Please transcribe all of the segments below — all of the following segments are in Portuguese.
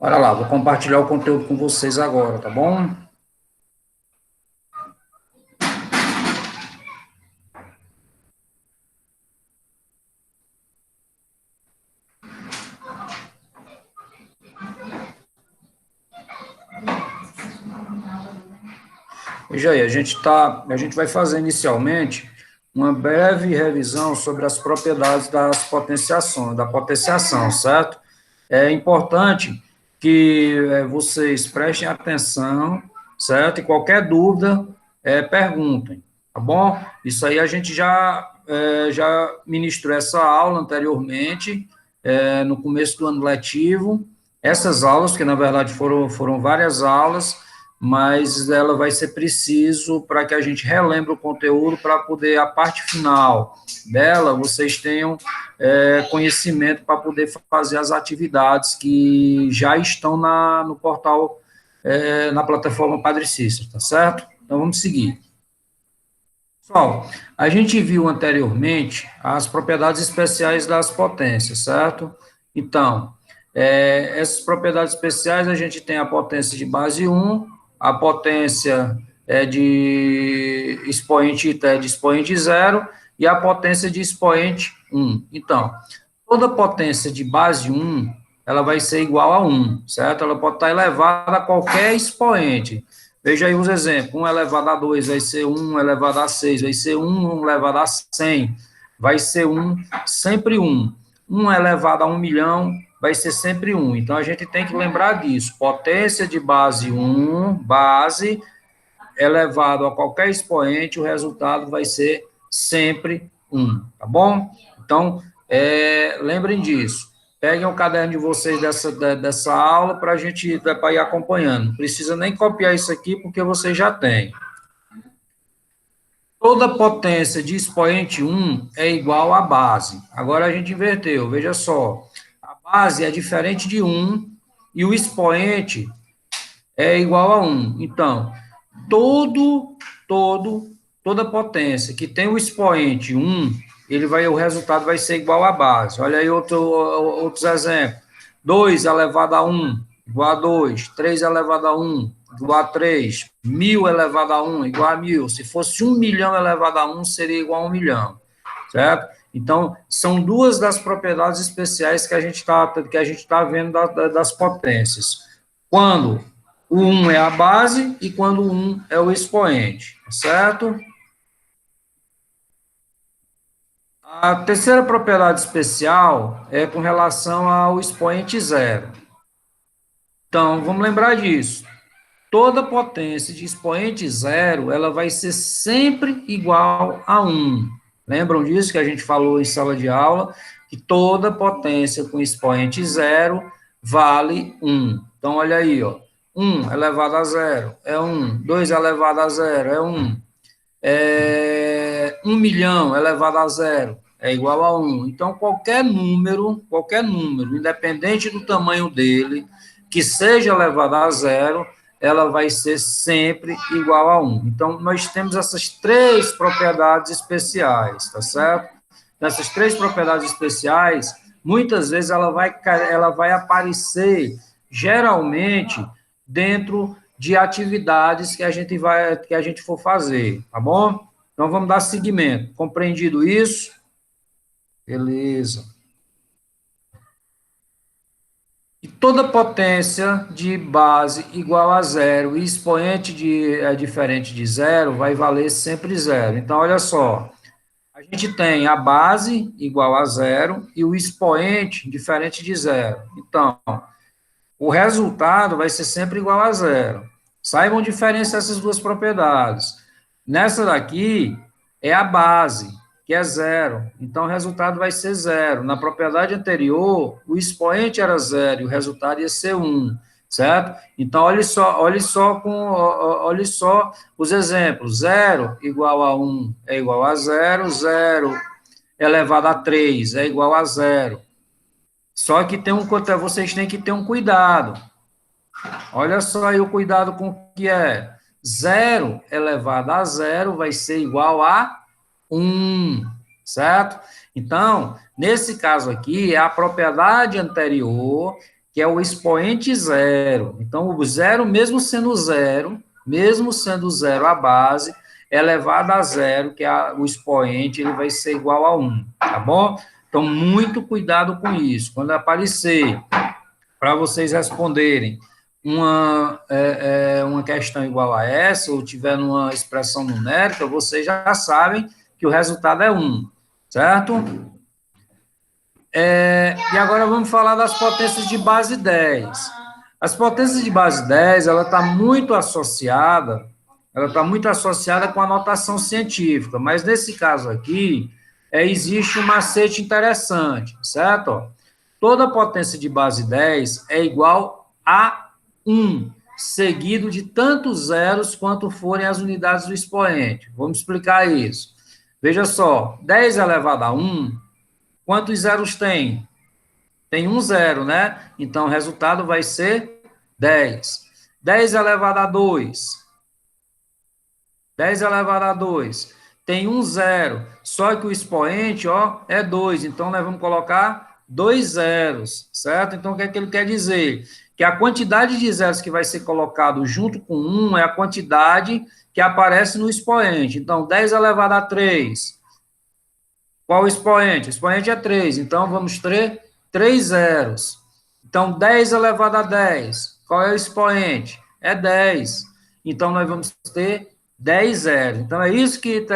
Bora lá, vou compartilhar o conteúdo com vocês agora, tá bom? Veja aí, a gente vai fazer inicialmente uma breve revisão sobre as propriedades das potenciações, da potenciação, certo? É importante que vocês prestem atenção, certo? E qualquer dúvida, perguntem, tá bom? Isso aí a gente já ministrou essa aula anteriormente, no começo do ano letivo. Essas aulas, que na verdade foram várias aulas, mas ela vai ser preciso para que a gente relembre o conteúdo para poder, a parte final dela, vocês tenham conhecimento para poder fazer as atividades que já estão no portal, na plataforma Padre Cícero, tá certo? Então, vamos seguir. Pessoal, a gente viu anteriormente as propriedades especiais das potências, certo? Então, essas propriedades especiais, a gente tem a potência de base 1, a potência de expoente 0 e a potência de expoente 1. Então, toda potência de base 1, ela vai ser igual a 1, certo? Ela pode estar elevada a qualquer expoente. Veja aí os exemplos. 1 elevado a 2 vai ser 1 elevado a 6, vai ser 1 elevado a 100, vai ser 1, sempre 1. 1 elevado a 1 milhão vai ser sempre 1. Então, a gente tem que lembrar disso. Potência de base 1, base, elevado a qualquer expoente, o resultado vai ser sempre 1, tá bom? Então, lembrem disso. Peguem o caderno de vocês dessa aula para a gente pra ir acompanhando. Não precisa nem copiar isso aqui, porque vocês já têm. Toda potência de expoente 1 é igual à base. Agora a gente inverteu, veja só. A base é diferente de 1 e o expoente é igual a 1. Então, todo, todo, toda potência que tem o expoente 1, o resultado vai ser igual à base. Olha aí outros exemplos. 2 elevado a 1 igual a 2. 3 elevado a 1 igual a 3. 1.000 elevado a 1 igual a 1.000. Se fosse 1 milhão elevado a 1, seria igual a 1 milhão. Certo? Então, são duas das propriedades especiais que a gente está vendo das potências. Quando o 1 é a base e quando o 1 é o expoente, certo? A terceira propriedade especial é com relação ao expoente zero. Então, vamos lembrar disso. Toda potência de expoente zero, ela vai ser sempre igual a 1. Lembram disso que a gente falou em sala de aula? Que toda potência com expoente zero vale 1. Então, olha aí, ó. 1 elevado a zero é 1. 2 elevado a zero é 1. 1 milhão elevado a zero é igual a 1. Então, qualquer número, independente do tamanho dele, que seja elevado a zero, ela vai ser sempre igual a 1. Então, nós temos essas três propriedades especiais, tá certo? Nessas três propriedades especiais, muitas vezes ela vai aparecer, geralmente, dentro de atividades que a gente for fazer, tá bom? Então, vamos dar seguimento. Compreendido isso? Beleza. E toda potência de base igual a zero e expoente diferente de zero vai valer sempre zero. Então, olha só, a gente tem a base igual a zero e o expoente diferente de zero. Então, o resultado vai ser sempre igual a zero. Saibam diferenciar essas duas propriedades. Nessa daqui é a base, que é zero. Então, o resultado vai ser zero. Na propriedade anterior, o expoente era zero e o resultado ia ser 1, certo? Então, olhe só os exemplos. Zero igual a 1 é igual a zero. Zero elevado a 3 é igual a zero. Só que vocês têm que ter um cuidado. Olha só aí o cuidado com o que é. Zero elevado a zero vai ser igual a 1, certo? Então, nesse caso aqui, é a propriedade anterior que é o expoente zero. Então, o zero, mesmo sendo zero a base, elevado a zero, que é o expoente, ele vai ser igual a 1, tá bom? Então, muito cuidado com isso. Quando aparecer, para vocês responderem uma questão igual a essa, ou tiver numa expressão numérica, vocês já sabem que o resultado é 1, certo? E agora vamos falar das potências de base 10. As potências de base 10, ela está muito associada com a notação científica, mas nesse caso aqui, existe um macete interessante, certo? Toda potência de base 10 é igual a 1, seguido de tantos zeros quanto forem as unidades do expoente. Vamos explicar isso. Veja só, 10 elevado a 1, quantos zeros tem? Tem um zero, né? Então, o resultado vai ser 10. 10 elevado a 2. 10 elevado a 2. Tem um zero. Só que o expoente, ó, é 2. Então, nós vamos colocar 2 zeros, certo? Então, o que é que ele quer dizer? Que a quantidade de zeros que vai ser colocado junto com 1 é a quantidade que aparece no expoente. Então, 10 elevado a 3. Qual o expoente? O expoente é 3. Então, vamos ter 3 zeros. Então, 10 elevado a 10. Qual é o expoente? É 10. Então, nós vamos ter 10 zeros. Então, é isso que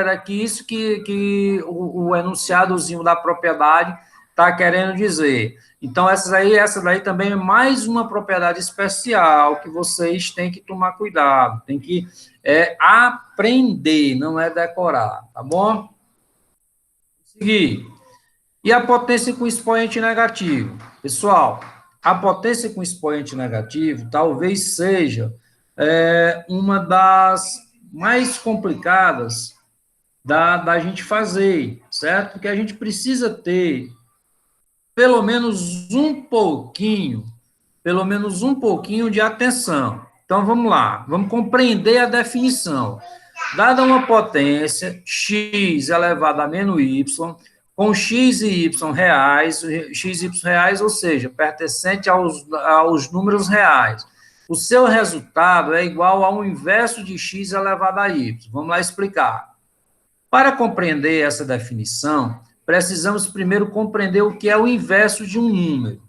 o enunciadozinho da propriedade está querendo dizer. Então, essa daí também é mais uma propriedade especial que vocês têm que tomar cuidado. Tem que aprender, não é decorar, tá bom? Seguir. E a potência com expoente negativo? Pessoal, a potência com expoente negativo talvez seja uma das mais complicadas da gente fazer, certo? Porque a gente precisa ter pelo menos um pouquinho de atenção. Então, vamos lá, vamos compreender a definição. Dada uma potência, x elevado a menos y, com x e y reais, ou seja, pertencente aos números reais. O seu resultado é igual ao inverso de x elevado a y. Vamos lá explicar. Para compreender essa definição, precisamos primeiro compreender o que é o inverso de um número.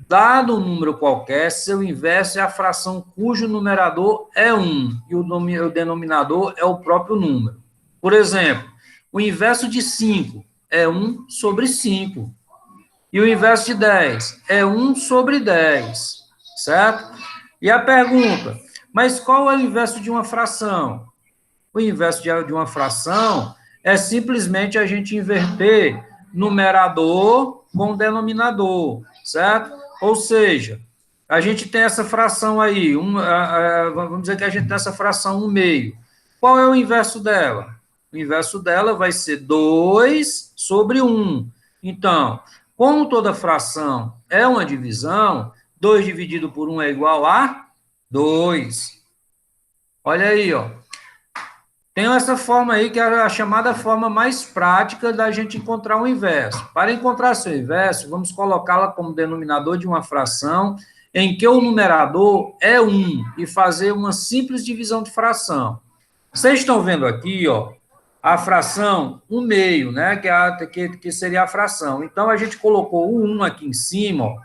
Dado um número qualquer, seu inverso é a fração cujo numerador é 1 e o denominador é o próprio número. Por exemplo, o inverso de 5 é 1 sobre 5. E o inverso de 10 é 1 sobre 10, certo? E a pergunta, mas qual é o inverso de uma fração? O inverso de uma fração é simplesmente a gente inverter numerador com denominador, certo? Ou seja, a gente tem essa fração aí, vamos dizer que a gente tem essa fração 1/2. Qual é o inverso dela? O inverso dela vai ser 2 sobre 1. Então, como toda fração é uma divisão, 2 dividido por 1 é igual a 2. Olha aí, ó. Tem essa forma aí, que é a chamada forma mais prática da gente encontrar o inverso. Para encontrar seu inverso, vamos colocá-la como denominador de uma fração em que o numerador é 1 e fazer uma simples divisão de fração. Vocês estão vendo aqui, ó, a fração 1/2, né, que seria a fração. Então, a gente colocou o 1 aqui em cima, ó,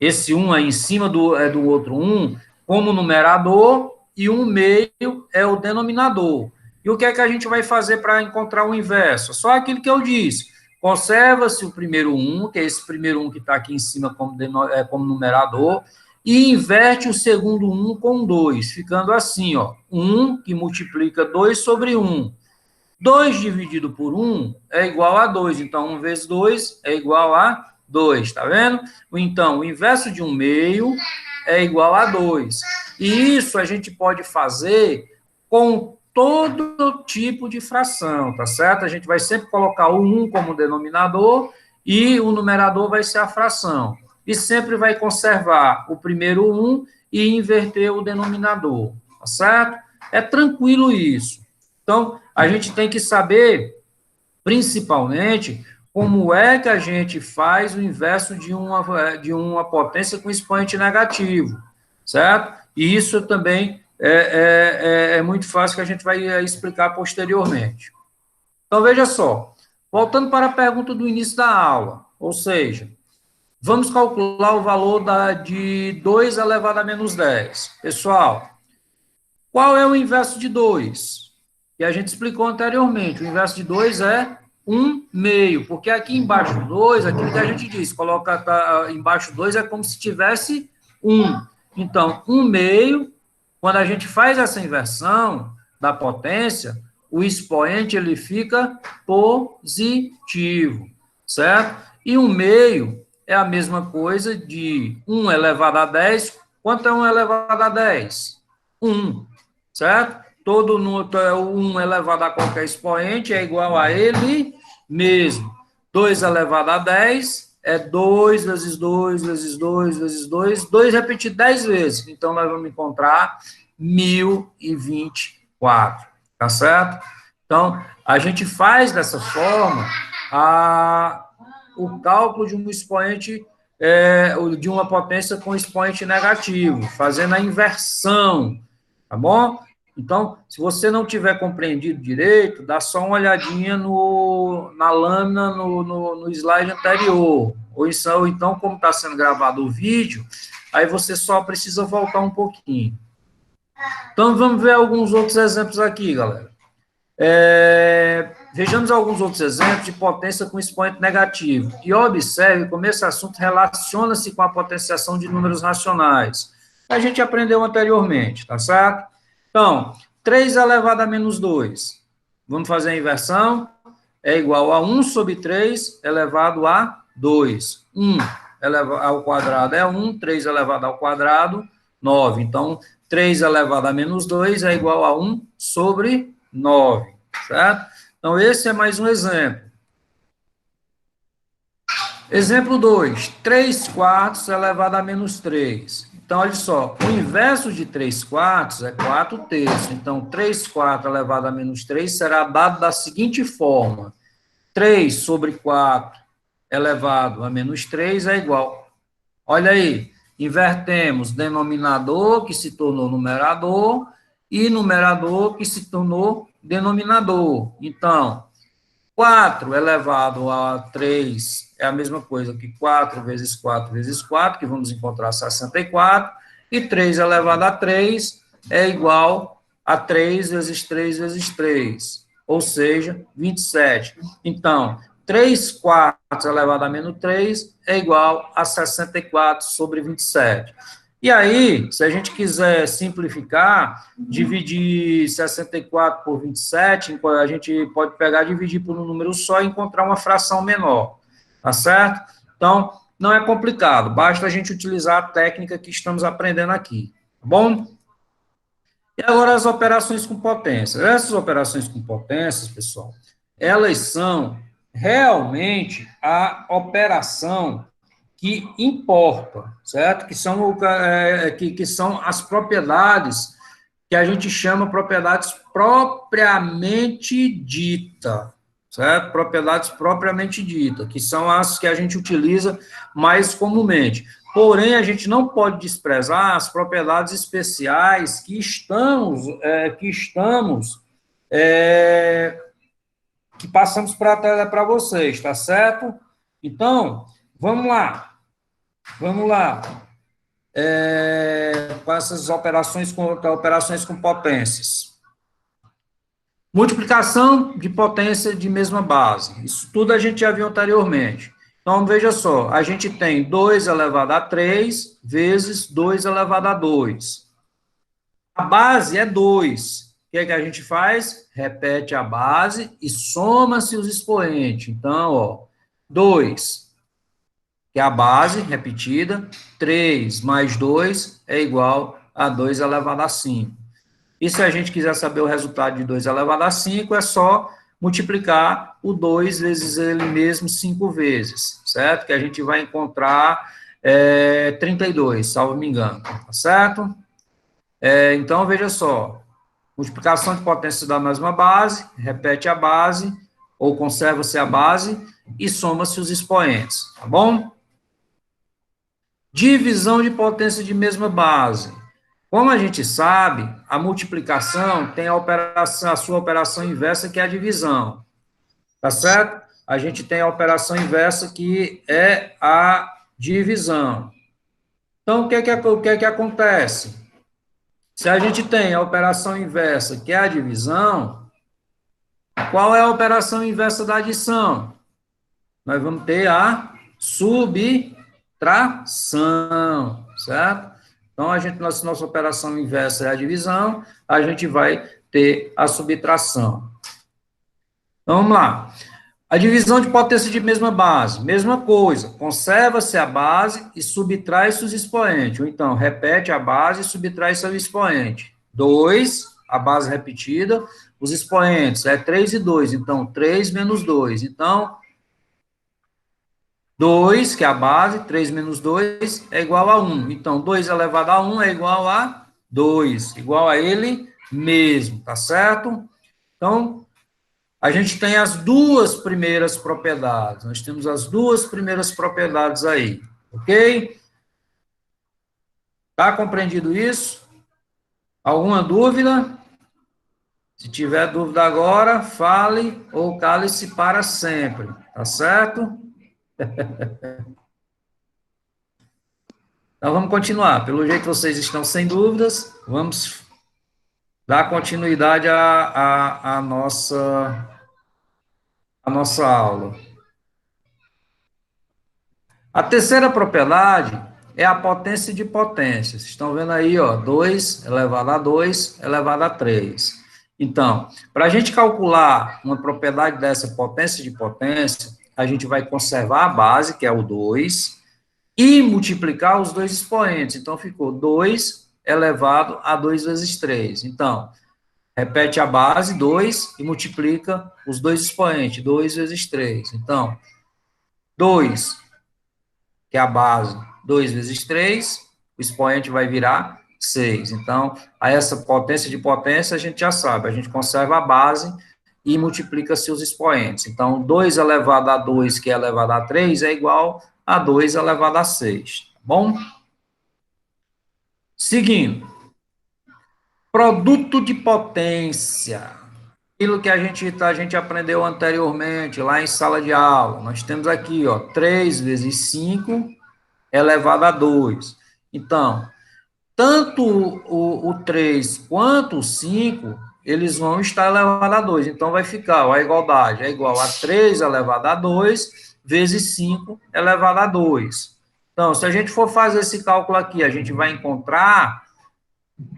esse 1 aí em cima do outro 1, como numerador, e 1/2 é o denominador. E o que é que a gente vai fazer para encontrar o inverso? Só aquilo que eu disse. Conserva-se o primeiro 1, que é esse primeiro 1 que está aqui em cima como numerador, e inverte o segundo 1 com 2, ficando assim, ó, 1 que multiplica 2 sobre 1. 2 dividido por 1 é igual a 2, então 1 vezes 2 é igual a 2, tá vendo? Então, o inverso de 1/2 é igual a 2. E isso a gente pode fazer com todo tipo de fração, tá certo? A gente vai sempre colocar o 1 como denominador e o numerador vai ser a fração. E sempre vai conservar o primeiro 1 e inverter o denominador, tá certo? É tranquilo isso. Então, a gente tem que saber, principalmente, como é que a gente faz o inverso de uma potência com expoente negativo, certo? E isso também é muito fácil, que a gente vai explicar posteriormente. Então, veja só, voltando para a pergunta do início da aula, ou seja, vamos calcular o valor de 2 elevado a menos 10. Pessoal, qual é o inverso de 2? Que a gente explicou anteriormente. O inverso de 2 é 1 meio, porque aqui embaixo 2, aquilo que a gente disse, coloca embaixo 2 é como se tivesse 1. Então, 1 meio, quando a gente faz essa inversão da potência, o expoente ele fica positivo, certo? E 1 meio é a mesma coisa de 1 elevado a 10. Quanto é 1 elevado a 10? 1. Certo? Todo número, 1 elevado a qualquer expoente é igual a ele mesmo. 2 elevado a 10 é 2 vezes 2 vezes 2 vezes 2, 2 repetido 10 vezes. Então, nós vamos encontrar 1024, tá certo? Então, a gente faz dessa forma o cálculo de um expoente, de uma potência com expoente negativo, fazendo a inversão, tá bom? Então, se você não tiver compreendido direito, dá só uma olhadinha na lâmina, no slide anterior. Ou então, como está sendo gravado o vídeo, aí você só precisa voltar um pouquinho. Então, vamos ver alguns outros exemplos aqui, galera. Vejamos alguns outros exemplos de potência com expoente negativo. E observe como esse assunto relaciona-se com a potenciação de números racionais. A gente aprendeu anteriormente, tá certo? Então, 3 elevado a menos 2. Vamos fazer a inversão? É igual a 1 sobre 3 elevado a 2. 1 elevado ao quadrado é 1, 3 elevado ao quadrado, 9. Então, 3 elevado a menos 2 é igual a 1 sobre 9, certo? Então, esse é mais um exemplo. Exemplo 2, 3 quartos elevado a menos 3. Então, olha só, o inverso de 3 quartos é 4 terços. Então, 3 quartos elevado a menos 3 será dado da seguinte forma. 3 sobre 4 elevado a menos 3 é igual. Olha aí, invertemos denominador, que se tornou numerador, e numerador, que se tornou denominador. Então, 4 elevado a 3 é a mesma coisa que 4 vezes 4 vezes 4, que vamos encontrar 64, e 3 elevado a 3 é igual a 3 vezes 3 vezes 3, ou seja, 27. Então, 3 quartos elevado a menos 3 é igual a 64 sobre 27. E aí, se a gente quiser simplificar, dividir 64 por 27, a gente pode pegar e dividir por um número só e encontrar uma fração menor, tá certo? Então, não é complicado, basta a gente utilizar a técnica que estamos aprendendo aqui, tá bom? E agora as operações com potências. Essas operações com potências, pessoal, elas são realmente a operação que importa, certo? Que são as propriedades que a gente chama propriedades propriamente dita, certo? Propriedades propriamente dita, que são as que a gente utiliza mais comumente. Porém, a gente não pode desprezar as propriedades especiais que passamos para vocês, tá certo? Então, vamos lá. Com essas operações com potências. Multiplicação de potência de mesma base. Isso tudo a gente já viu anteriormente. Então, veja só, a gente tem 2 elevado a 3 vezes 2 elevado a 2. A base é 2. O que é que a gente faz? Repete a base e soma-se os expoentes. Então, ó, 2, que é a base repetida, 3 mais 2 é igual a 2 elevado a 5. E se a gente quiser saber o resultado de 2 elevado a 5, é só multiplicar o 2 vezes ele mesmo 5 vezes, certo? Que a gente vai encontrar 32, salvo me engano, tá certo? Então, veja só, multiplicação de potências da mesma base, repete a base, ou conserva-se a base e soma-se os expoentes, tá bom? Divisão de potência de mesma base. Como a gente sabe, a multiplicação tem a sua operação inversa, que é a divisão, tá certo? A gente tem a operação inversa, que é a divisão. Então, o que é que acontece? Se a gente tem a operação inversa, que é a divisão, qual é a operação inversa da adição? Nós vamos ter a subtração, certo? Então, nossa operação inversa é a divisão, a gente vai ter a subtração. Então, vamos lá. A divisão de potência de mesma base, mesma coisa, conserva-se a base e subtrai-se os expoentes. Ou então, repete a base e subtrai seu expoente. 2, a base repetida, os expoentes é 3 e 2, então 3 menos 2. Então, 2, que é a base, 3 menos 2 é igual a 1. Então, 2 elevado a 1 é igual a 2, igual a ele mesmo, tá certo? Então, a gente tem as duas primeiras propriedades. Nós temos as duas primeiras propriedades aí, ok? Tá compreendido isso? Alguma dúvida? Se tiver dúvida agora, fale ou cale-se para sempre, tá certo? Então, vamos continuar. Pelo jeito, vocês estão sem dúvidas. Vamos dar continuidade à nossa aula. A terceira propriedade é a potência de potências. Vocês estão vendo aí, ó, 2 elevado a 2 elevado a 3. Então, para a gente calcular uma propriedade dessa potência de potência, a gente vai conservar a base, que é o 2, e multiplicar os dois expoentes. Então, ficou 2 elevado a 2 vezes 3. Então, repete a base, 2, e multiplica os dois expoentes, 2 vezes 3. Então, 2, que é a base, 2 vezes 3, o expoente vai virar 6. Então, a essa potência de potência, a gente já sabe, a gente conserva a base e multiplica seus expoentes. Então, 2 elevado a 2, que é elevado a 3, é igual a 2 elevado a 6, tá bom? Seguindo, produto de potência. Aquilo que a gente aprendeu anteriormente, lá em sala de aula. Nós temos aqui, ó, 3 vezes 5 elevado a 2. Então, tanto o 3 quanto o 5, eles vão estar elevados a 2. Então, vai ficar, ó, a igualdade é igual a 3 elevado a 2 vezes 5 elevado a 2. Então, se a gente for fazer esse cálculo aqui, a gente vai encontrar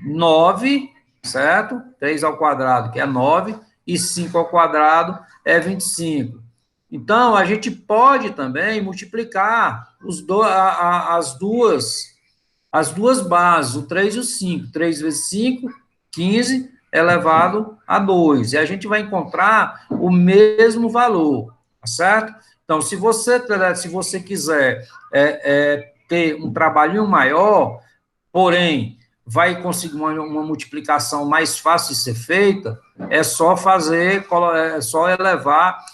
9, certo? 3 ao quadrado, que é 9, e 5 ao quadrado é 25. Então, a gente pode também multiplicar as duas bases, o 3 e o 5. 3 vezes 5, 15 elevado a 2. E a gente vai encontrar o mesmo valor, tá certo? Então, se você quiser ter um trabalhinho maior, porém, vai conseguir uma multiplicação mais fácil de ser feita, é só elevar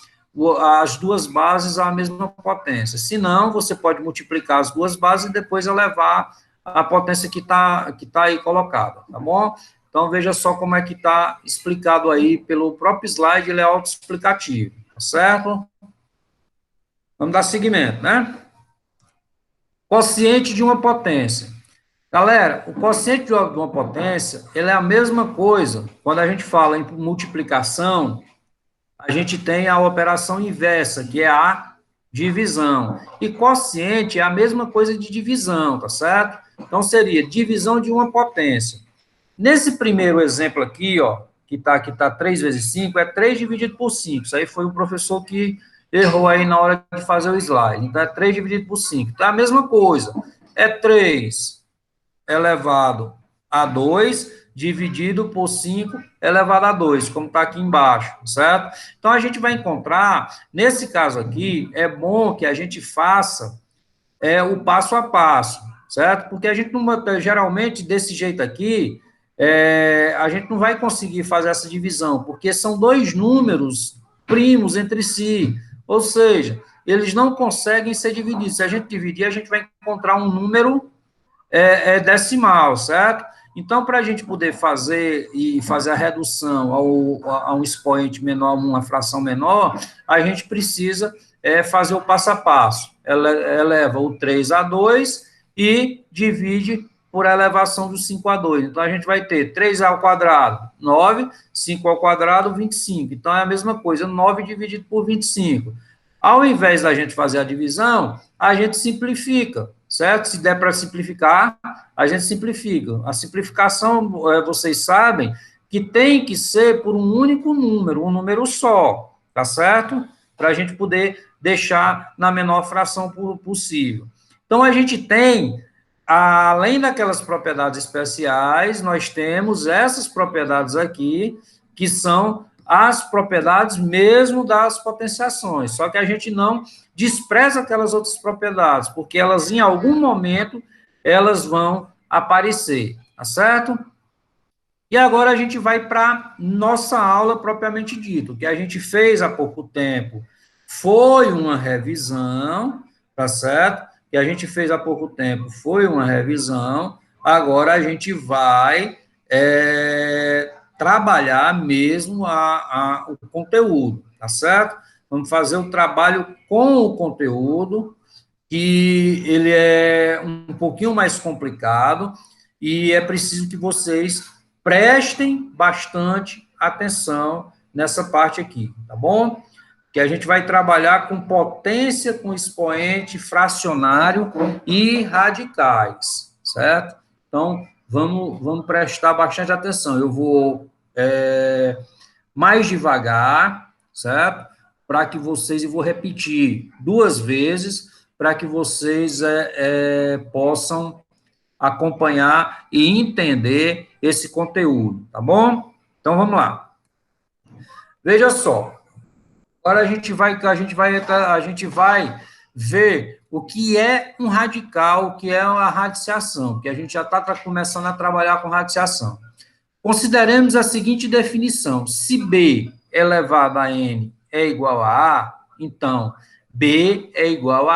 as duas bases à mesma potência. Se não, você pode multiplicar as duas bases e depois elevar a potência que tá aí colocada, tá bom? Então, veja só como é que está explicado aí pelo próprio slide, ele é autoexplicativo, tá certo? Vamos dar seguimento, né? Quociente de uma potência. Galera, o quociente de uma potência, ele é a mesma coisa, quando a gente fala em multiplicação, a gente tem a operação inversa, que é a divisão. E quociente é a mesma coisa de divisão, tá certo? Então, seria divisão de uma potência. Nesse primeiro exemplo aqui, ó, que tá 3 vezes 5, é 3 dividido por 5. Isso aí foi o professor que errou aí na hora de fazer o slide. Então, é 3 dividido por 5. Então, é a mesma coisa. É 3 elevado a 2 dividido por 5 elevado a 2, como está aqui embaixo, certo? Então, a gente vai encontrar, nesse caso aqui, é bom que a gente faça o passo a passo, certo? Porque a gente, não, geralmente, desse jeito aqui, a gente não vai conseguir fazer essa divisão, porque são dois números primos entre si, ou seja, eles não conseguem ser divididos. Se a gente dividir, a gente vai encontrar um número decimal, certo? Então, para a gente poder fazer a redução a um expoente menor, uma fração menor, a gente precisa fazer o passo a passo. Ela eleva o 3 a 2 e divide por elevação do 5 a 2. Então, a gente vai ter 3 ao quadrado, 9, 5 ao quadrado, 25. Então, é a mesma coisa, 9 dividido por 25. Ao invés da gente fazer a divisão, a gente simplifica, certo? Se der para simplificar, a gente simplifica. A simplificação, vocês sabem, que tem que ser por um único número, um número só, tá certo? Para a gente poder deixar na menor fração possível. Então, a gente tem, além daquelas propriedades especiais, nós temos essas propriedades aqui, que são as propriedades mesmo das potenciações, só que a gente não despreza aquelas outras propriedades, porque elas, em algum momento, elas vão aparecer, tá certo? E agora a gente vai para nossa aula propriamente dito, que a gente fez há pouco tempo. Foi uma revisão, tá certo? Que a gente fez há pouco tempo foi uma revisão. Agora a gente vai trabalhar mesmo o conteúdo, tá certo? Vamos fazer o trabalho com o conteúdo, que ele é um pouquinho mais complicado e é preciso que vocês prestem bastante atenção nessa parte aqui, tá bom? Que a gente vai trabalhar com potência, com expoente, fracionário e radicais, certo? Então, vamos prestar bastante atenção. Eu vou mais devagar, certo? Para que vocês, eu vou repetir 2 vezes, para que vocês possam acompanhar e entender esse conteúdo, tá bom? Então, vamos lá. Veja só. Agora a gente vai ver o que é um radical, o que é a radiciação, que a gente já está começando a trabalhar com radiciação. Consideremos a seguinte definição: se B elevado a N é igual a A, então B é igual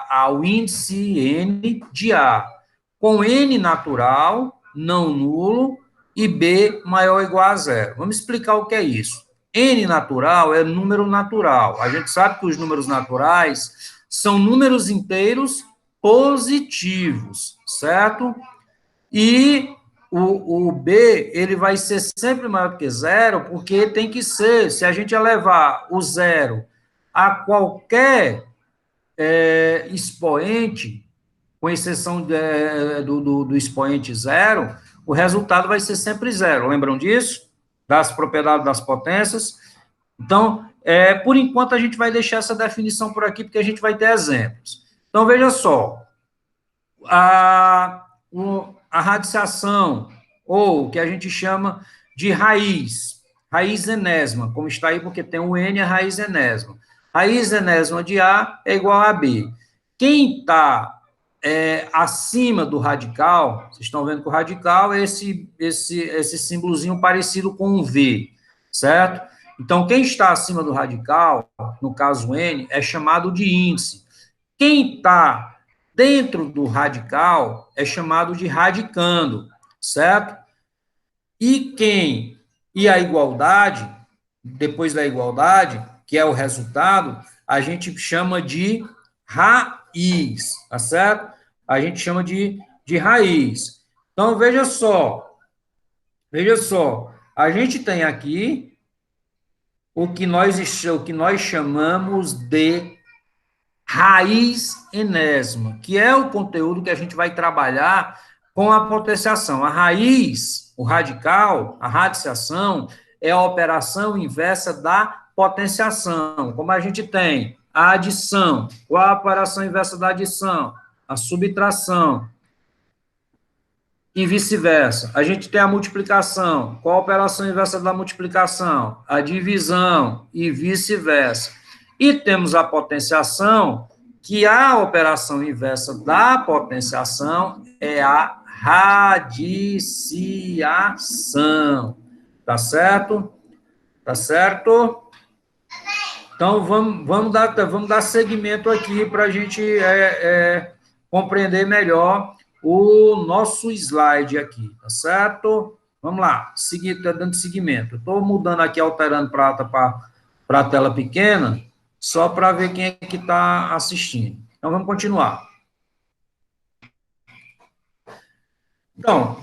ao índice N de A, com N natural, não nulo, e B maior ou igual a zero. Vamos explicar o que é isso. N natural é número natural. A gente sabe que os números naturais são números inteiros positivos, certo? E o B, ele vai ser sempre maior do que zero, porque tem que ser, se a gente elevar o zero a qualquer expoente, com exceção do expoente zero, o resultado vai ser sempre zero. Lembram disso? Das propriedades das potências. Então, por enquanto, a gente vai deixar essa definição por aqui, porque a gente vai ter exemplos. Então, veja só. A radiciação, ou o que a gente chama de raiz enésima, como está aí, porque tem o N, a raiz enésima. Raiz enésima de A é igual a B. Quem está acima do radical, vocês estão vendo que o radical é esse símbolozinho parecido com um V, certo? Então, quem está acima do radical, no caso N, é chamado de índice. Quem está dentro do radical é chamado de radicando, certo? E a igualdade, depois da igualdade, que é o resultado, a gente chama de raiz, tá certo? A gente chama de raiz. Então, veja só, a gente tem aqui o que nós chamamos de raiz enésima, que é o conteúdo que a gente vai trabalhar com a potenciação. A raiz, o radical, a radiciação, é a operação inversa da potenciação. Como a gente tem a adição, qual a operação inversa da adição? A subtração. E vice-versa. A gente tem a multiplicação. Qual a operação inversa da multiplicação? A divisão e vice-versa. E temos a potenciação, que a operação inversa da potenciação é a radiciação. Tá certo? Tá certo? Então, vamos dar seguimento aqui para a gente compreender melhor o nosso slide aqui, tá certo? Vamos lá, dando seguimento. Estou mudando aqui, alterando para a tela pequena, só para ver quem é que está assistindo. Então, vamos continuar. Então,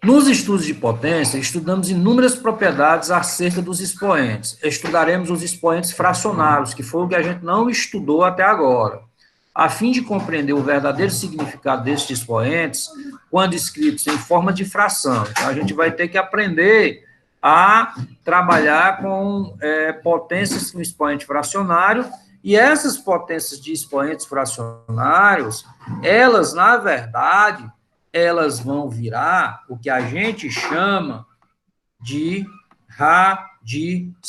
nos estudos de potência, estudamos inúmeras propriedades acerca dos expoentes. Estudaremos os expoentes fracionários, que foi o que a gente não estudou até agora. A fim de compreender o verdadeiro significado destes expoentes, quando escritos em forma de fração. Então, a gente vai ter que aprender a trabalhar com potências com expoente fracionário, e essas potências de expoentes fracionários, elas, na verdade, elas vão virar o que a gente chama de radiciação,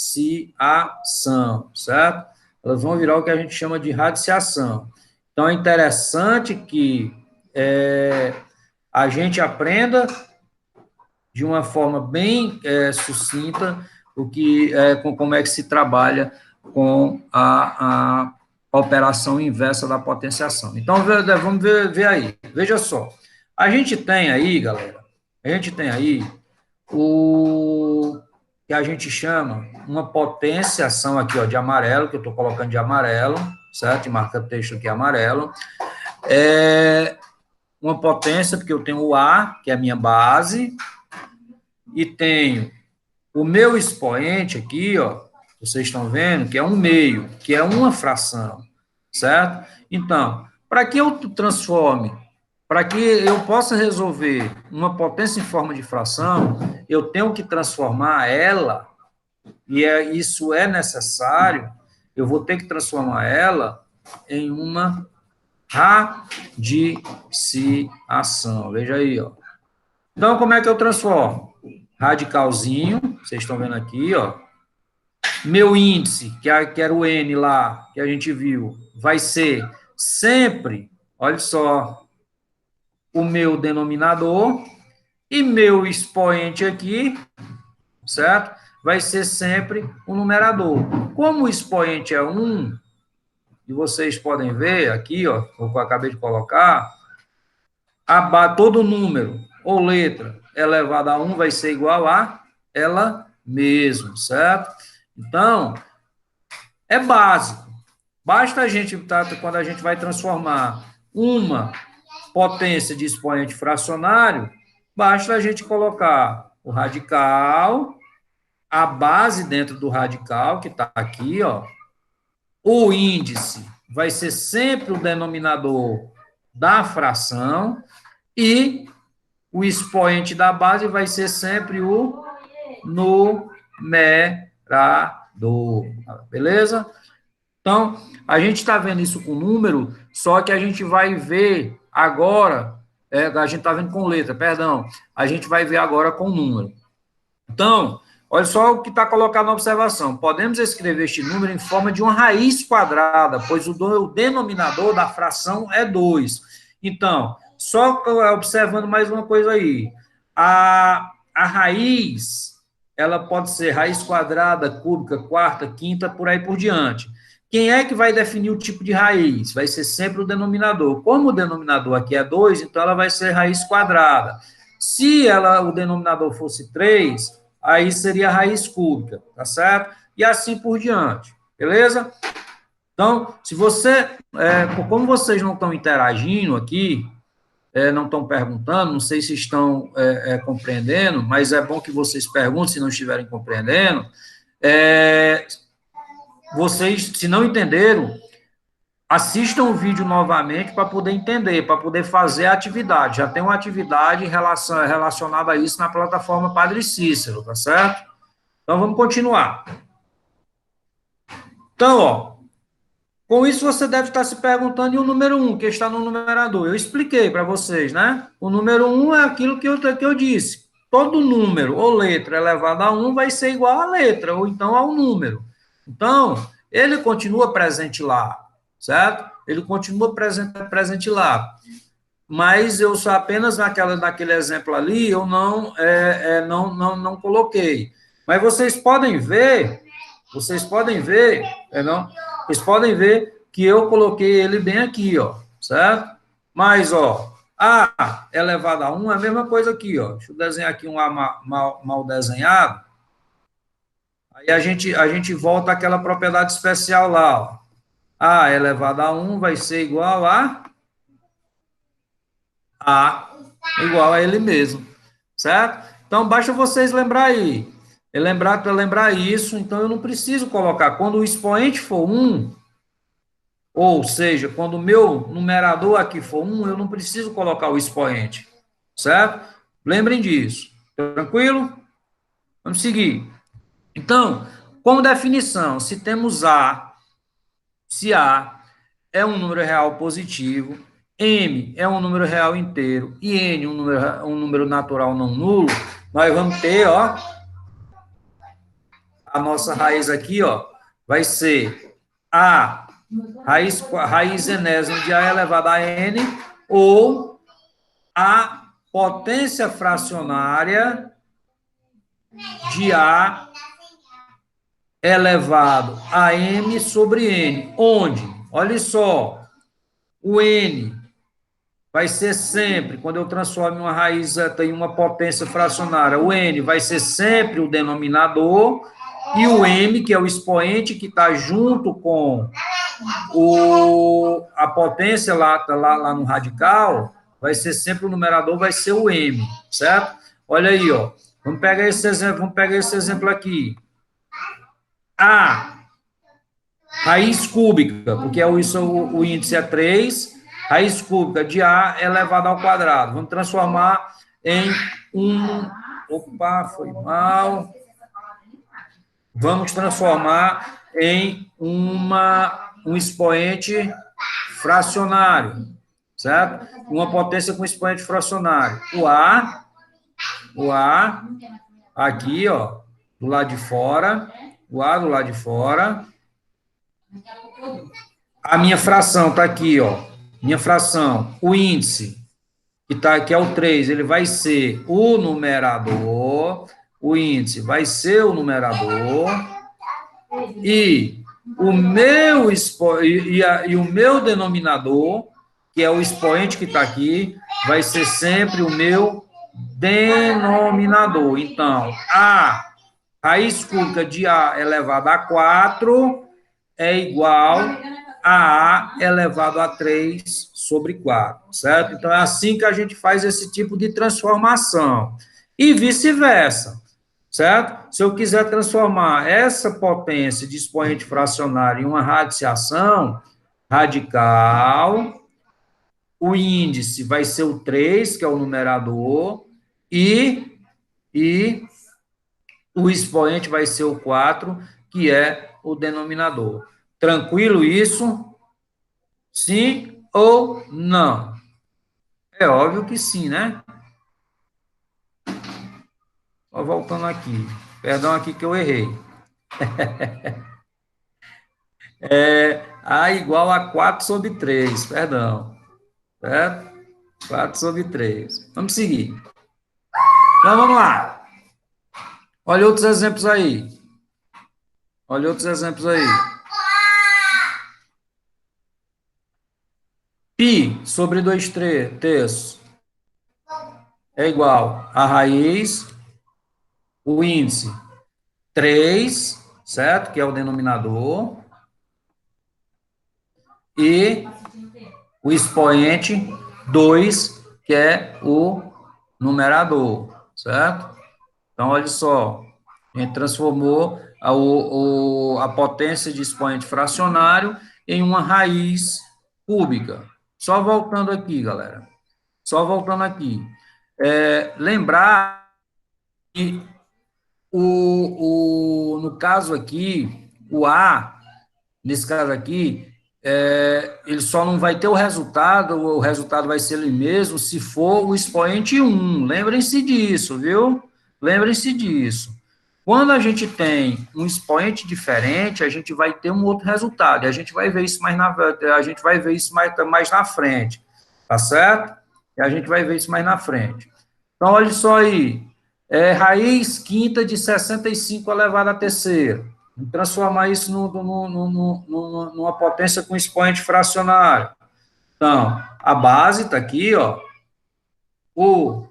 certo? Elas vão virar o que a gente chama de radiciação. Então, é interessante que a gente aprenda de uma forma bem sucinta como é que se trabalha com a operação inversa da potenciação. Então, vamos ver aí. Veja só. A gente tem aí, galera, o que a gente chama uma potenciação aqui, ó, de amarelo, que eu estou colocando de amarelo, certo? E marca texto aqui amarelo. Uma potência, porque eu tenho o A, que é a minha base, e tenho o meu expoente aqui, ó, vocês estão vendo, que é um meio, que é uma fração, certo? Então, para que eu transforme, para que eu possa resolver uma potência em forma de fração, eu tenho que transformar ela, e isso é necessário, eu vou ter que transformar ela em uma radiciação. Veja aí, ó. Então, como é que eu transformo? Radicalzinho, vocês estão vendo aqui, ó. Meu índice, que era o N lá, que a gente viu, vai ser sempre, olha só, o meu denominador, e meu expoente aqui, certo? Vai ser sempre o numerador. Como o expoente é 1, e vocês podem ver aqui, ó, o que eu acabei de colocar, todo número ou letra elevado a 1 vai ser igual a ela mesmo, certo? Então, é básico. Basta a gente, quando a gente vai transformar uma potência de expoente fracionário, basta a gente colocar o radical, a base dentro do radical, que está aqui, ó. O índice vai ser sempre o denominador da fração e o expoente da base vai ser sempre o numerador, beleza? Então, a gente está vendo isso com número, só que a gente vai ver agora, a gente está vendo com letra, perdão, a gente vai ver agora com número. Então, olha só o que está colocado na observação. Podemos escrever este número em forma de uma raiz quadrada, pois o denominador da fração é 2. Então, só observando mais uma coisa aí. A raiz, ela pode ser raiz quadrada, cúbica, quarta, quinta, por aí por diante. Quem é que vai definir o tipo de raiz? Vai ser sempre o denominador. Como o denominador aqui é 2, então ela vai ser raiz quadrada. Se o denominador fosse 3, aí seria a raiz cúbica, tá certo? E assim por diante, beleza? Então, como vocês não estão interagindo aqui, não estão perguntando, não sei se estão compreendendo, mas é bom que vocês perguntem se não estiverem compreendendo. Vocês, se não entenderam, assistam o vídeo novamente para poder entender, para poder fazer a atividade. Já tem uma atividade relacionada a isso na plataforma Padre Cícero, tá certo? Então, vamos continuar. Então, ó, com isso você deve estar se perguntando, e o número 1, que está no numerador? Eu expliquei para vocês, né? O número 1 é aquilo que eu disse. Todo número ou letra elevado a 1 vai ser igual à letra, ou então ao número. Então, ele continua presente lá, certo? Ele continua presente lá. Mas eu só apenas naquele exemplo ali, eu não coloquei. Mas vocês podem ver Vocês podem ver, não? Vocês podem ver que eu coloquei ele bem aqui, ó, certo? Mas, ó, A elevado a 1 é a mesma coisa aqui, ó. Deixa eu desenhar aqui um A mal desenhado. Aí a gente volta àquela propriedade especial lá, ó. A elevado a 1 vai ser igual a igual a ele mesmo, certo? Então, basta vocês lembrar aí. Lembrar isso, então eu não preciso colocar. Quando o expoente for 1, ou seja, quando o meu numerador aqui for 1, eu não preciso colocar o expoente, certo? Lembrem disso. Tranquilo? Vamos seguir. Então, como definição, se A é um número real positivo, M é um número real inteiro e N um número natural não nulo, nós vamos ter, ó, a nossa raiz aqui, ó, vai ser A, raiz enésima de A elevado a N, ou a potência fracionária de A elevado a M sobre N, onde, olha só, o N vai ser sempre, quando eu transformo uma raiz em uma potência fracionária, o N vai ser sempre o denominador, e o M, que é o expoente que está junto com a potência lá no radical, vai ser sempre o numerador, vai ser o M, certo? Olha aí, ó. Vamos pegar esse exemplo aqui. A raiz cúbica, porque o índice é 3, raiz cúbica de A elevado ao quadrado. Vamos transformar em um... Opa, foi mal. Vamos transformar em um expoente fracionário, certo? Uma potência com expoente fracionário. O A, aqui, ó, do lado de fora, o A do lado de fora. A minha fração está aqui, ó. Minha fração, o índice, que é o 3, ele vai ser o numerador. O índice vai ser o numerador. E o meu e o meu denominador, que é o expoente que está aqui, vai ser sempre o meu denominador. Então, a raiz cúbica de A elevado a 4 é igual a elevado a 3 sobre 4, certo? Então, é assim que a gente faz esse tipo de transformação. E vice-versa, certo? Se eu quiser transformar essa potência de expoente fracionário em uma radiciação radical, o índice vai ser o 3, que é o numerador, e o expoente vai ser o 4, que é o denominador. Tranquilo isso? Sim ou não? É óbvio que sim, né? Só voltando aqui. Perdão aqui que eu errei. É A igual a 4 sobre 3, perdão. Certo? 4 sobre 3. Vamos seguir. Então, vamos lá. Olha outros exemplos aí. Olha outros exemplos aí. Π sobre 2 terços é igual a raiz, o índice 3, certo? Que é o denominador. E o expoente 2, que é o numerador, certo? Então, olha só, a gente transformou a potência de expoente fracionário em uma raiz cúbica. Só voltando aqui, galera. Só voltando aqui. Lembrar que no caso aqui, o A, nesse caso aqui, ele só não vai ter o resultado vai ser ele mesmo se for o expoente 1. Lembrem-se disso, viu? Lembrem-se disso. Quando a gente tem um expoente diferente, a gente vai ter um outro resultado, e a gente vai ver isso mais na frente, tá certo? E a gente vai ver isso mais na frente. Então, olha só aí, raiz quinta de 65 elevado à terceira. transformar isso numa potência com expoente fracionário. Então, a base está aqui, ó, o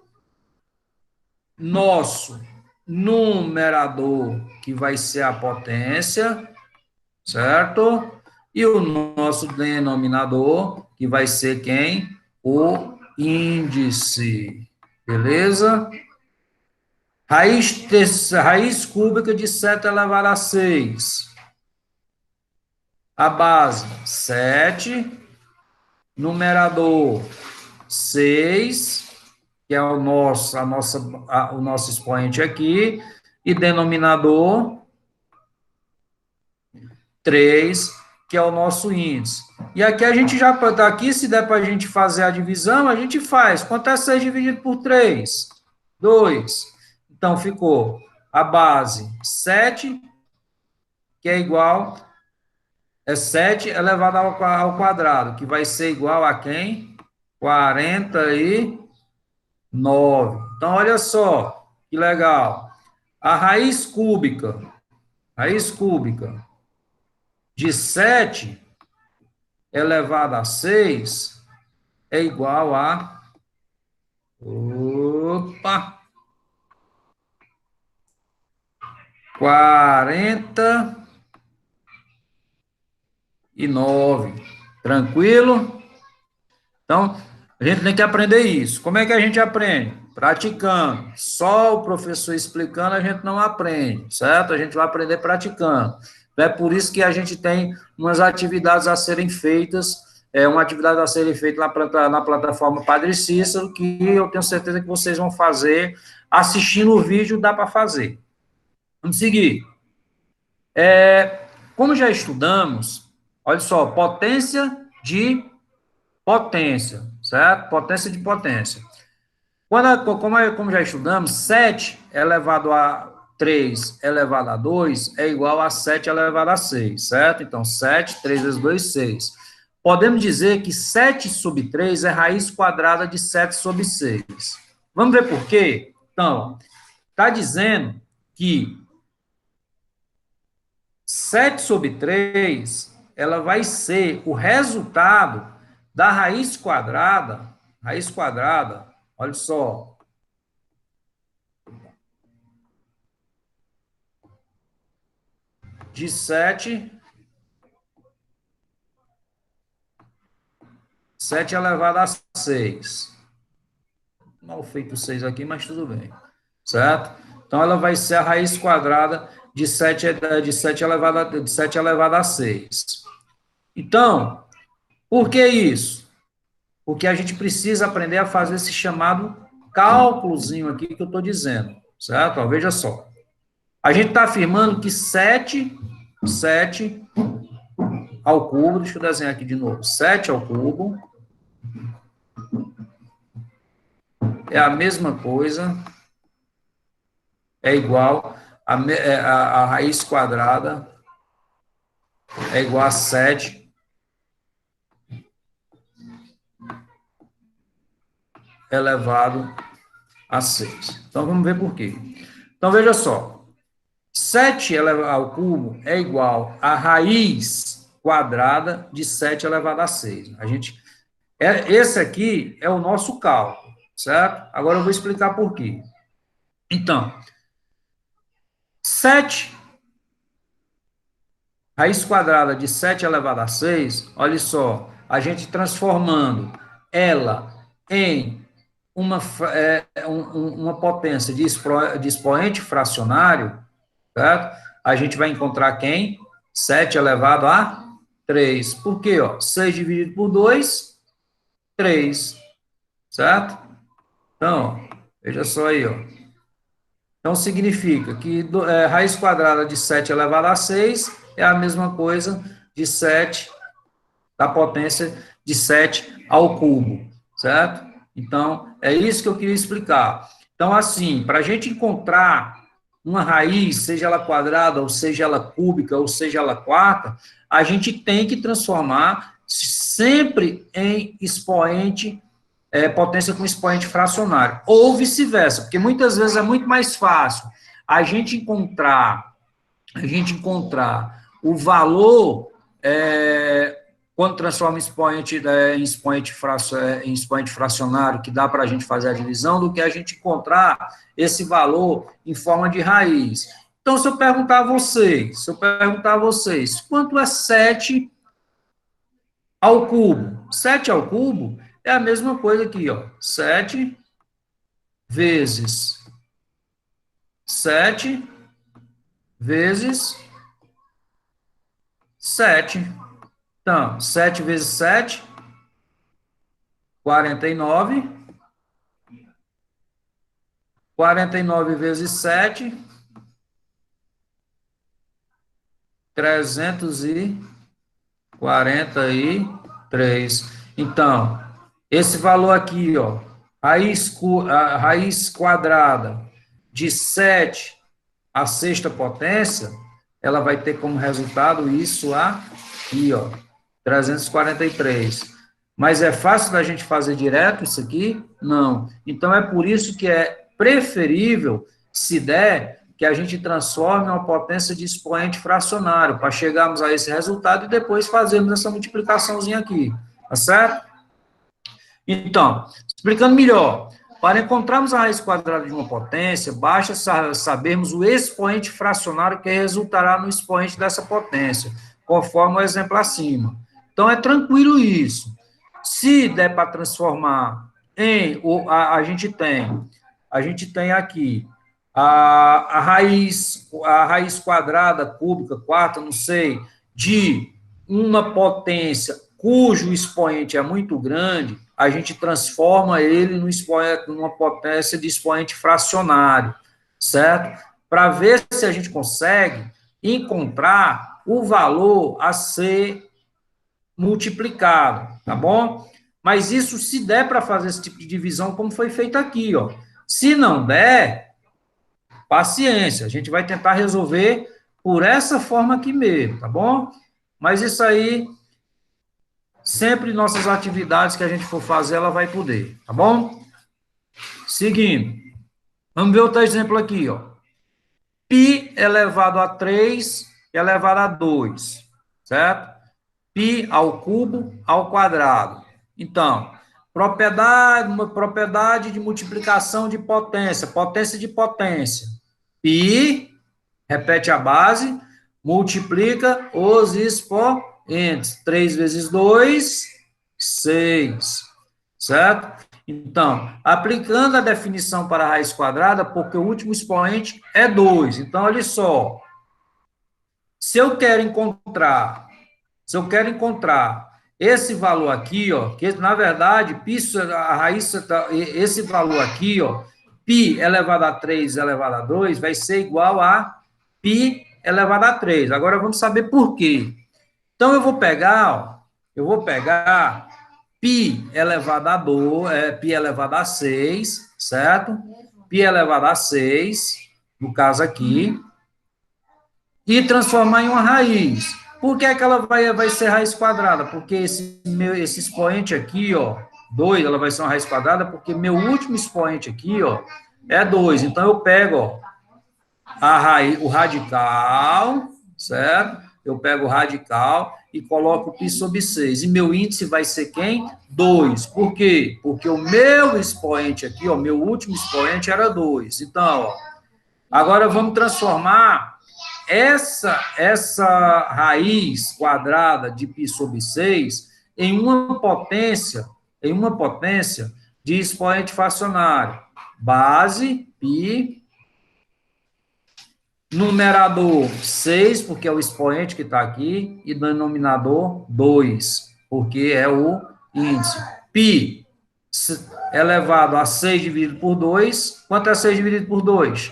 nosso numerador, que vai ser a potência, certo? E o nosso denominador, que vai ser quem? O índice, beleza? Raiz cúbica de 7 elevado a 6. A base, 7. Numerador, 6, que é o nosso expoente aqui. E denominador, 3, que é o nosso índice. E aqui a gente já está aqui, se der para a gente fazer a divisão, a gente faz. Quanto é 6 dividido por 3? 2. Então, ficou a base 7, que é igual, é 7 elevado ao quadrado, que vai ser igual a quem? 49. Então, olha só, que legal. A raiz cúbica de 7 elevado a 6 é igual a, opa, 49. Tranquilo? Então, a gente tem que aprender isso. Como é que a gente aprende? Praticando. Só o professor explicando a gente não aprende, certo? A gente vai aprender praticando. É por isso que a gente tem umas atividades a serem feitas, uma atividade a serem feita na plataforma Padre Cícero, que eu tenho certeza que vocês vão fazer. Assistindo o vídeo, dá para fazer. Vamos seguir. Como já estudamos, olha só, potência de potência, certo? Potência de potência. Como já estudamos, 7 elevado a 3 elevado a 2 é igual a 7 elevado a 6, certo? Então, 7, 3 vezes 2, 6. Podemos dizer que 7 sobre 3 é raiz quadrada de 7 sobre 6. Vamos ver por quê? Então, está dizendo que 7 sobre 3, ela vai ser o resultado da raiz quadrada, olha só, de 7 elevado a 6. Mal feito 6 aqui, mas tudo bem, certo? Então, ela vai ser a raiz quadrada de 7 elevado a 6. Então, por que isso? Porque a gente precisa aprender a fazer esse chamado cálculozinho aqui que eu estou dizendo, certo? Ó, veja só. A gente está afirmando que 7 ao cubo, deixa eu desenhar aqui de novo, 7 ao cubo é a mesma coisa, é igual a raiz quadrada é igual a 7 elevado a 6. Então, vamos ver por quê. Então, veja só. 7 elevado ao cubo é igual a raiz quadrada de 7 elevado a 6. Esse aqui é o nosso cálculo, certo? Agora eu vou explicar por quê. Então, 7, raiz quadrada de 7 elevado a 6, olha só, a gente transformando ela em uma potência de expoente fracionário, certo? A gente vai encontrar quem? 7 elevado a 3. Por quê? 6 dividido por 2, 3. Certo? Então, veja só aí, ó. Então, significa que raiz quadrada de 7 elevado a 6 é a mesma coisa de 7, da potência de 7 ao cubo, certo? Então, é isso que eu queria explicar. Então, assim, para a gente encontrar uma raiz, seja ela quadrada, ou seja ela cúbica, ou seja ela quarta, a gente tem que transformar sempre em expoente, potência com expoente fracionário, ou vice-versa, porque muitas vezes é muito mais fácil a gente encontrar a gente encontrar o valor, quando transforma em expoente fracionário, que dá para a gente fazer a divisão, do que a gente encontrar esse valor em forma de raiz. Então, se eu perguntar a vocês, quanto é 7 ao cubo? 7 ao cubo é a mesma coisa aqui, ó. 7 vezes 7 vezes 7. Então, 7 vezes 7, 49. 49 vezes 7, 343. Então, esse valor aqui, ó, a raiz quadrada de 7 à sexta potência, ela vai ter como resultado isso aqui, ó, 343. Mas é fácil da gente fazer direto isso aqui? Não. Então, é por isso que é preferível, se der, que a gente transforme uma potência de expoente fracionário, para chegarmos a esse resultado e depois fazermos essa multiplicaçãozinha aqui, tá certo? Então, explicando melhor, para encontrarmos a raiz quadrada de uma potência, basta sabermos o expoente fracionário que resultará no expoente dessa potência, conforme o exemplo acima. Então, é tranquilo isso. Se der para transformar a gente tem aqui a raiz quadrada, cúbica, quarta, não sei, de uma potência cujo expoente é muito grande, a gente transforma ele numa potência de expoente fracionário, certo? Para ver se a gente consegue encontrar o valor a ser multiplicado, tá bom? Mas isso se der para fazer esse tipo de divisão, como foi feito aqui, ó. Se não der, paciência, a gente vai tentar resolver por essa forma aqui mesmo, tá bom? Mas isso aí, sempre nossas atividades que a gente for fazer, ela vai poder, tá bom? Seguindo, vamos ver outro exemplo aqui, ó. Π elevado a 3 elevado a 2, certo? Π ao cubo ao quadrado. Então, propriedade de multiplicação de potência, potência de potência. Π, repete a base, multiplica os expoentes. 3 vezes 2, 6, certo? Então, aplicando a definição para a raiz quadrada, porque o último expoente é 2. Então, olha só, se eu quero encontrar esse valor aqui, ó, que na verdade, a raiz, esse valor aqui, ó, π elevado a 3 elevado a 2, vai ser igual a π elevado a 3. Agora, vamos saber por quê. Então, eu vou pegar π elevado a 2, π elevado a 6, certo? Π elevado a 6, no caso aqui, e transformar em uma raiz. Por que é que ela vai ser raiz quadrada? Porque esse expoente aqui, ó, 2, ela vai ser uma raiz quadrada, porque meu último expoente aqui, ó, é 2. Então, eu pego, ó, o radical, certo? Eu pego o radical e coloco π sobre 6. E meu índice vai ser quem? 2. Por quê? Porque o meu expoente aqui, ó, meu último expoente era 2. Então, ó, agora vamos transformar essa raiz quadrada de π sobre 6 em uma potência de expoente fracionário. Base, π, numerador 6, porque é o expoente que está aqui, e denominador 2, porque é o índice. π elevado a 6 dividido por 2, quanto é 6 dividido por 2?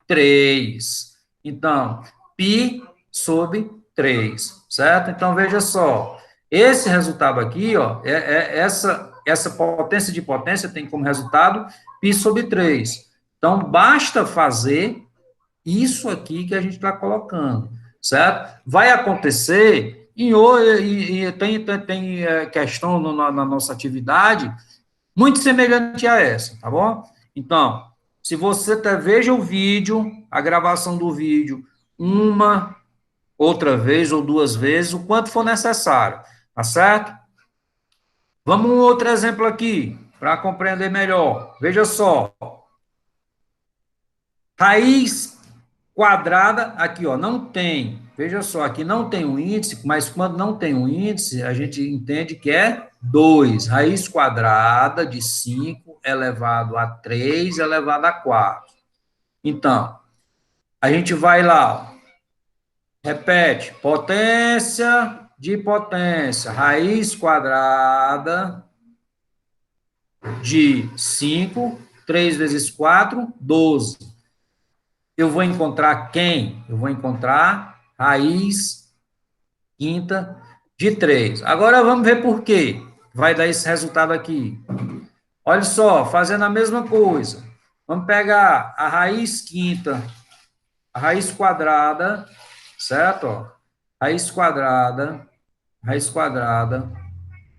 3. Então, π sobre 3, certo? Então, veja só, esse resultado aqui, ó, essa potência de potência tem como resultado π sobre 3. Então, basta fazer isso aqui que a gente está colocando, certo? Vai acontecer, tem questão na nossa atividade muito semelhante a essa, tá bom? Então, se você veja o vídeo, a gravação do vídeo, uma, outra vez ou duas vezes, o quanto for necessário, tá certo? Vamos um outro exemplo aqui, para compreender melhor. Veja só, raiz quadrada, aqui, ó, não tem, veja só, aqui não tem um índice, mas quando não tem um índice, a gente entende que é 2. Raiz quadrada de 5 elevado a 3 elevado a 4. Então, a gente vai lá, ó, repete, potência de potência, raiz quadrada de 5, 3 vezes 4, 12. Eu vou encontrar quem? Eu vou encontrar raiz quinta de 3. Agora vamos ver por quê. Vai dar esse resultado aqui. Olha só, fazendo a mesma coisa. Vamos pegar a raiz quinta, a raiz quadrada, certo? Ó, raiz quadrada,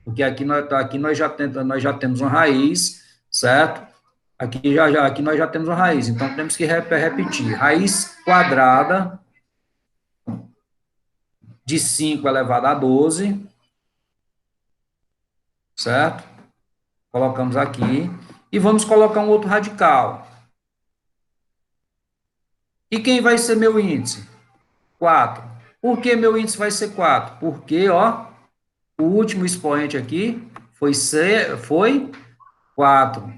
porque aqui nós já temos uma raiz, certo? Aqui nós já temos uma raiz, então temos que repetir. Raiz quadrada de 5 elevado a 12, certo? Colocamos aqui. E vamos colocar um outro radical. E quem vai ser meu índice? 4. Por que meu índice vai ser 4? Porque, ó, o último expoente aqui foi 4,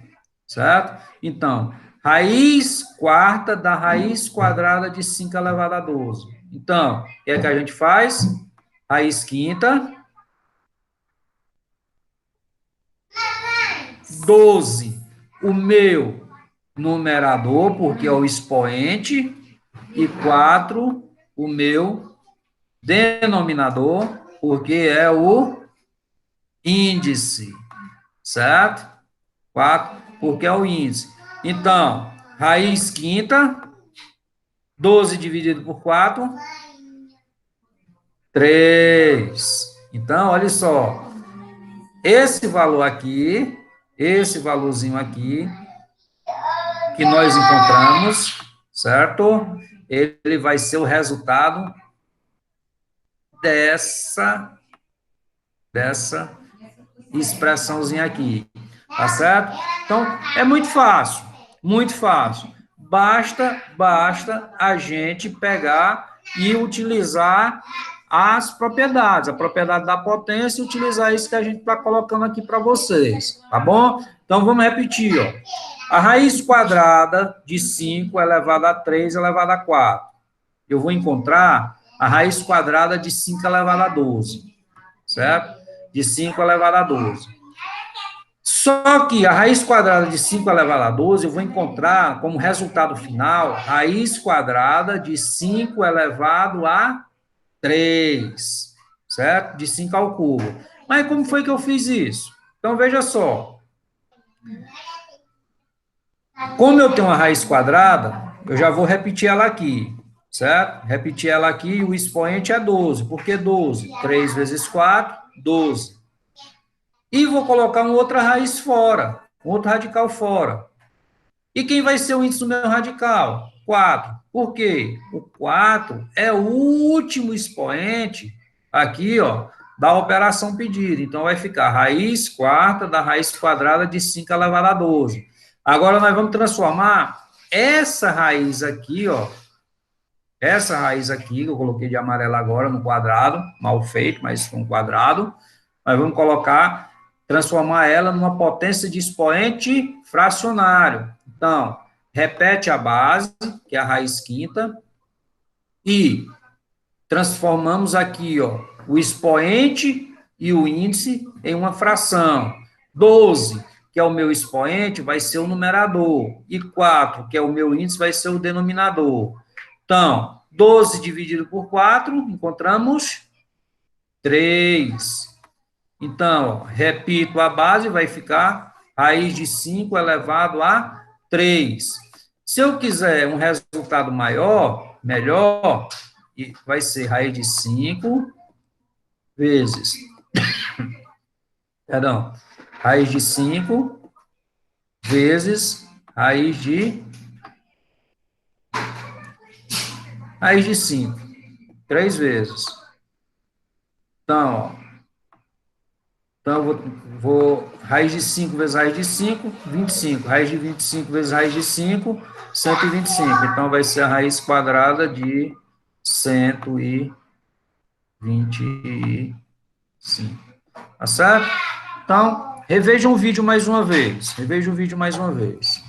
certo? Então, raiz quarta da raiz quadrada de 5 elevado a 12. Então, o que é que a gente faz? Raiz quinta, 12, o meu numerador, porque é o expoente, e 4, o meu denominador, porque é o índice, certo? 4, porque é o índice. Então, raiz quinta, 12 dividido por 4, 3. Então, olha só, esse valor aqui, esse valorzinho aqui, que nós encontramos, certo? Ele vai ser o resultado dessa expressãozinha aqui, tá certo? Então, é muito fácil, muito fácil. Basta a gente pegar e utilizar as propriedades, a propriedade da potência e utilizar isso que a gente está colocando aqui para vocês, tá bom? Então, vamos repetir, ó. A raiz quadrada de 5 elevado a 3 elevado a 4. Eu vou encontrar a raiz quadrada de 5 elevado a 12, certo? De 5 elevado a 12. Só que a raiz quadrada de 5 elevado a 12, eu vou encontrar como resultado final raiz quadrada de 5 elevado a 3, certo? De 5 ao cubo. Mas como foi que eu fiz isso? Então, veja só. Como eu tenho uma raiz quadrada, eu já vou repetir ela aqui, certo? Repetir ela aqui, o expoente é 12. Por que 12? 3 vezes 4, 12. E vou colocar uma outra raiz fora, um outro radical fora. E quem vai ser o índice do meu radical? 4. Por quê? O 4 é o último expoente aqui, ó, da operação pedida. Então, vai ficar raiz quarta da raiz quadrada de 5 elevado a 12. Agora, nós vamos transformar essa raiz aqui, ó, essa raiz aqui, que eu coloquei de amarelo agora no quadrado, mal feito, mas com um quadrado, nós vamos colocar, transformar ela numa potência de expoente fracionário. Então, repete a base, que é a raiz quinta, e transformamos aqui, ó, o expoente e o índice em uma fração. 12, que é o meu expoente, vai ser o numerador, e 4, que é o meu índice, vai ser o denominador. Então, 12 dividido por 4, encontramos 3. Então, repito a base, vai ficar raiz de 5 elevado a 3. Se eu quiser um resultado maior, melhor, vai ser raiz de 5 vezes, perdão, raiz de 5 vezes raiz de Raiz de 5, 3 vezes. Então, ó, então, raiz de 5 vezes raiz de 5, 25. Raiz de 25 vezes raiz de 5, 125. Então, vai ser a raiz quadrada de 125. Tá certo? Então, reveja o vídeo mais uma vez. Reveja o vídeo mais uma vez.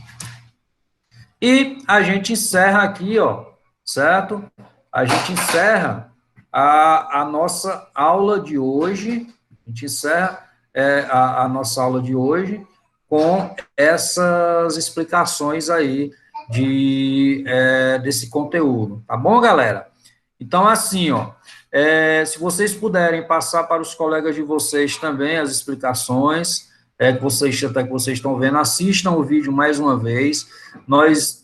E a gente encerra aqui, ó, certo? A gente encerra a nossa aula de hoje. A gente encerra a nossa aula de hoje com essas explicações aí desse conteúdo. Tá bom, galera? Então, assim, ó, se vocês puderem passar para os colegas de vocês também as explicações, que vocês estão vendo, assistam o vídeo mais uma vez. Nós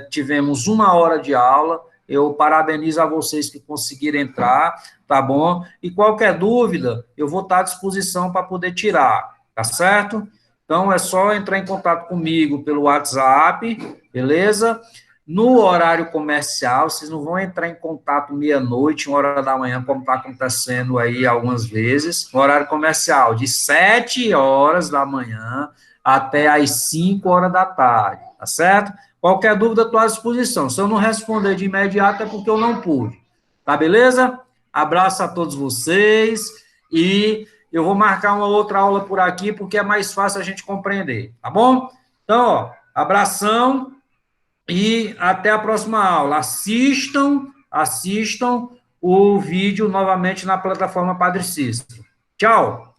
tivemos 1 hora de aula. Eu parabenizo a vocês que conseguiram entrar, tá bom? E qualquer dúvida, eu vou estar à disposição para poder tirar, tá certo? Então, é só entrar em contato comigo pelo WhatsApp, beleza? No horário comercial, vocês não vão entrar em contato meia-noite, 1 hora da manhã, como está acontecendo aí algumas vezes. No horário comercial, de 7 horas da manhã até as 5 horas da tarde, tá certo? Qualquer dúvida, estou à disposição. Se eu não responder de imediato, é porque eu não pude. Tá beleza? Abraço a todos vocês e eu vou marcar uma outra aula por aqui, porque é mais fácil a gente compreender, tá bom? Então, ó, abração. E até a próxima aula. Assistam o vídeo novamente na plataforma Padre Cícero. Tchau!